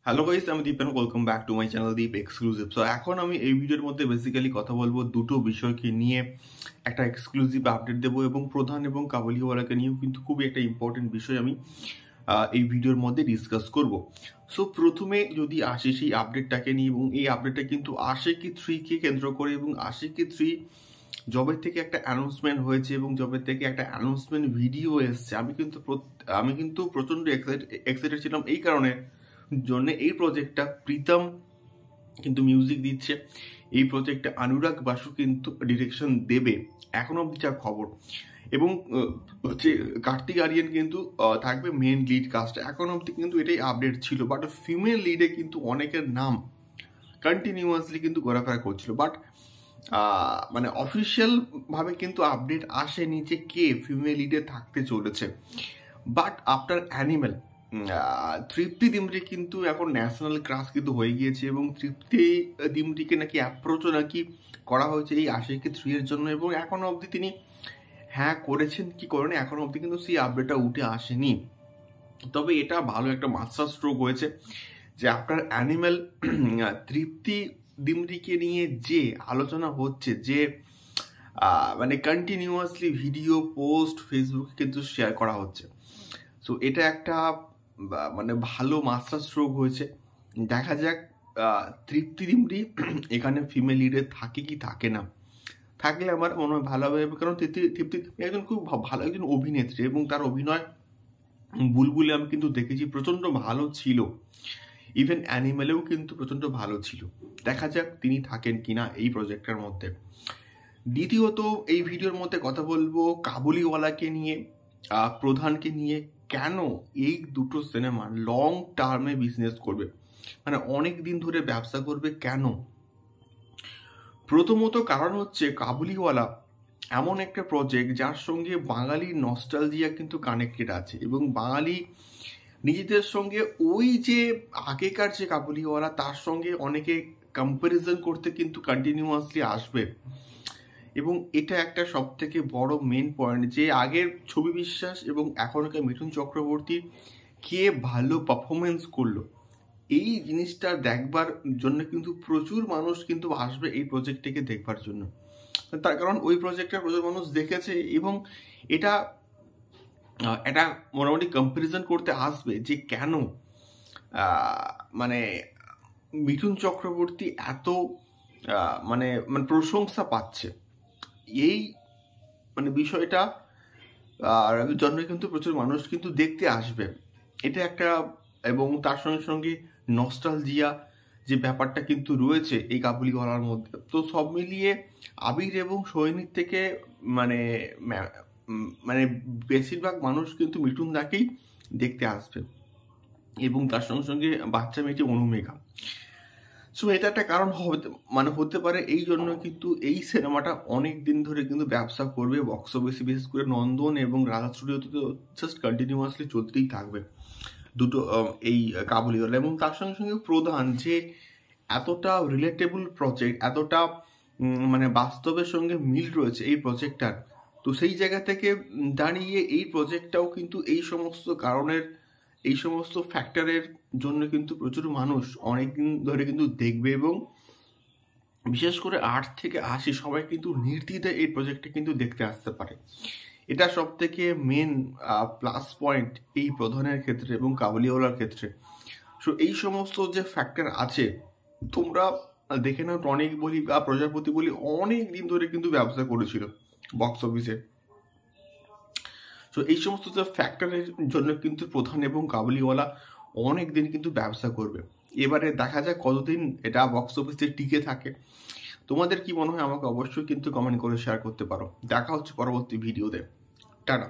Hello guys, আমি Deep and welcome back to my channel Deep exclusive. So এখন আমি এই ভিডিওর মধ্যে বেসিক্যালি কথা বলবো দুটো বিষয়কে নিয়ে। একটা এক্সক্লুসিভ আপডেট দেবো এবং প্রধান এবং কাবুলিওয়ালাকে নিয়েও কিন্তু খুবই একটা ইম্পর্টেন্ট বিষয় আমি এই ভিডিওর মধ্যে ডিসকাস করব। সো প্রথমে যদি আসি সেই আপডেটটাকে নিয়ে, এবং এই আপডেটটা কিন্তু আশিকি 3-কে কেন্দ্র করে, এবং আশিকি 3 জবের থেকে একটা অ্যানাউন্সমেন্ট হয়েছে এবং জবের থেকে একটা অ্যানাউন্সমেন্ট ভিডিও এসছে। আমি কিন্তু প্রচণ্ড এক্সাইটেড ছিলাম এই কারণে জন্য এই প্রজেক্টটা প্রীতম কিন্তু মিউজিক দিচ্ছে, এই প্রজেক্টটা অনুরাগ বাসু কিন্তু ডিরেকশন দেবে এখন অব্দি যা খবর, এবং হচ্ছে কার্তিক আরিয়ান কিন্তু থাকবে মেন লিড কাস্টে। এখন অব্দি কিন্তু এটাই আপডেট ছিল, বাট ফিমেল লিডে কিন্তু অনেকের নাম কন্টিনিউয়াসলি কিন্তু ঘোরাফেরা করছিল, বাট মানে অফিসিয়াল ভাবে কিন্তু আপডেট আসেনি যে কে ফিমেল লিডে থাকতে চলেছে। বাট আফটার অ্যানিমেল তৃপ্তি দিমরি কিন্তু এখন ন্যাশনাল ক্রাশ কিন্তু হয়ে গিয়েছে, এবং তৃপ্তি দিমরিকে নাকি অ্যাপ্রোচও নাকি করা হয়েছে এই আশিকি 3 এর জন্য, এবং এখনো অবধি তিনি হ্যাঁ করেছেন কি করেন এখনো অবধি কিন্তু সেই আপডেটটা উঠে আসেনি। তবে এটা ভালো একটা মাস্টার স্ট্রোক হয়েছে যে আফটার অ্যানিমেল তৃপ্তি দিমরিকে নিয়ে যে আলোচনা হচ্ছে, যে মানে কন্টিনিউয়াসলি ভিডিও পোস্ট ফেসবুকে কিন্তু শেয়ার করা হচ্ছে। সো এটা একটা মানে ভালো মাস্টার স্ট্রোক হয়েছে। দেখা যাক তৃপ্তি দিমরি এখানে ফিমেল লিডে থাকে কি থাকে না। থাকলে আমার মনে হয় ভালো হবে, কারণ তৃপ্তি একজন খুব ভালো একজন অভিনেত্রী, এবং তার অভিনয় বুলবুলে আমি কিন্তু দেখেছি প্রচণ্ড ভালো ছিল, ইভেন অ্যানিমেলেও কিন্তু প্রচণ্ড ভালো ছিল। দেখা যাক তিনি থাকেন কিনা এই প্রজেক্টের মধ্যে। দ্বিতীয়ত এই ভিডিওর মধ্যে কথা বলবো কাবুলিওয়ালাকে নিয়ে, প্রধানকে নিয়ে। কেন এই দুটো সিনেমা লং টার্মে বিজনেস করবে, মানে অনেক দিন ধরে ব্যবসা করবে কেন? প্রথমত কারণ হচ্ছে কাবুলিওয়ালা এমন একটা প্রজেক্ট যার সঙ্গে বাঙালির নস্টালজিয়া কিন্তু কানেক্টেড আছে, এবং বাঙালি নিজেদের সঙ্গে ওই যে আগেকার যে কাবুলিওয়ালা তার সঙ্গে অনেকে কম্প্যারিজন করতে কিন্তু কন্টিনিউয়াসলি আসবে। এবং এটা একটা সব থেকে বড় মেন পয়েন্ট যে আগের ছবি বিশ্বাস এবং এখনকার মিঠুন চক্রবর্তীর কে ভালো পারফরমেন্স করলো, এই জিনিসটা দেখবার জন্য কিন্তু প্রচুর মানুষ কিন্তু আসবে এই প্রজেক্টটিকে দেখবার জন্য। তার কারণ ওই প্রজেক্টটা প্রচুর মানুষ দেখেছে, এবং এটা এটা মোটামুটি কম্প্যারিজন করতে আসবে যে কেন মানে মিঠুন চক্রবর্তী এত মানে মানে প্রশংসা পাচ্ছে। এই মানে বিষয়টা জন্য কিন্তু প্রচুর মানুষ কিন্তু দেখতে আসবে, এটা একটা। এবং তার সঙ্গে সঙ্গে নস্টালজিয়া যে ব্যাপারটা কিন্তু রয়েছে এই কাবুলিওয়ালার মধ্যে, তো সব মিলিয়ে আবির এবং সৈনিক থেকে মানে মানে বেশিরভাগ মানুষ কিন্তু মিঠুন দাকেই দেখতে আসবে, এবং তার সঙ্গে সঙ্গে বাচ্চা মেয়েটি অনুমেঘা। সো এটা একটা কারণ মানে হতে পারে, এই জন্য কিন্তু এই সিনেমাটা অনেক দিন ধরে কিন্তু ব্যবসা করবে বক্স অফিসে, বিশেষ করে নন্দন এবং রাধা স্টুডিওতে তো জাস্ট কন্টিনিউয়াসলি চলতেই থাকবে দুটো এই কাবুলিওয়ালা। এবং তার সঙ্গে সঙ্গে প্রধান যে এতটা রিলেটেবল প্রজেক্ট, এতটা মানে বাস্তবের সঙ্গে মিল রয়েছে এই প্রজেক্টটার, তো সেই জায়গা থেকে দাঁড়িয়ে এই প্রজেক্টটাও কিন্তু এই সমস্ত কারণের, এই সমস্ত ফ্যাক্টরের জন্য কিন্তু প্রচুর মানুষ অনেকদিন ধরে কিন্তু দেখবে, এবং বিশেষ করে 8 থেকে 80 সবাই কিন্তু নির্দ্বিধায় এই প্রজেক্টটা কিন্তু দেখতে আসতে পারে। এটা সব থেকে মেন প্লাস পয়েন্ট এই প্রধানের ক্ষেত্রে এবং কাবুলিওয়ালার ক্ষেত্রে। সো এই সমস্ত যে ফ্যাক্টর আছে, তোমরা দেখে নাও টনিক বলি বা প্রজাপতি বলি অনেক দিন ধরে কিন্তু ব্যবসা করেছিল বক্স অফিসে। সো এই সমস্ত যে ফ্যাক্টরের জন্য কিন্তু প্রধান এবং কাবুলিওয়ালা অনেক দিন কিন্তু ব্যবসা করবে। এবারে দেখা যাক কতদিন এটা বক্স অফিসে টিকে থাকে। তোমাদের কি মনে হয় আমাকে অবশ্যই কিন্তু কমেন্ট করে শেয়ার করতে পারো। দেখা হচ্ছে পরবর্তী ভিডিওতে। টাটা।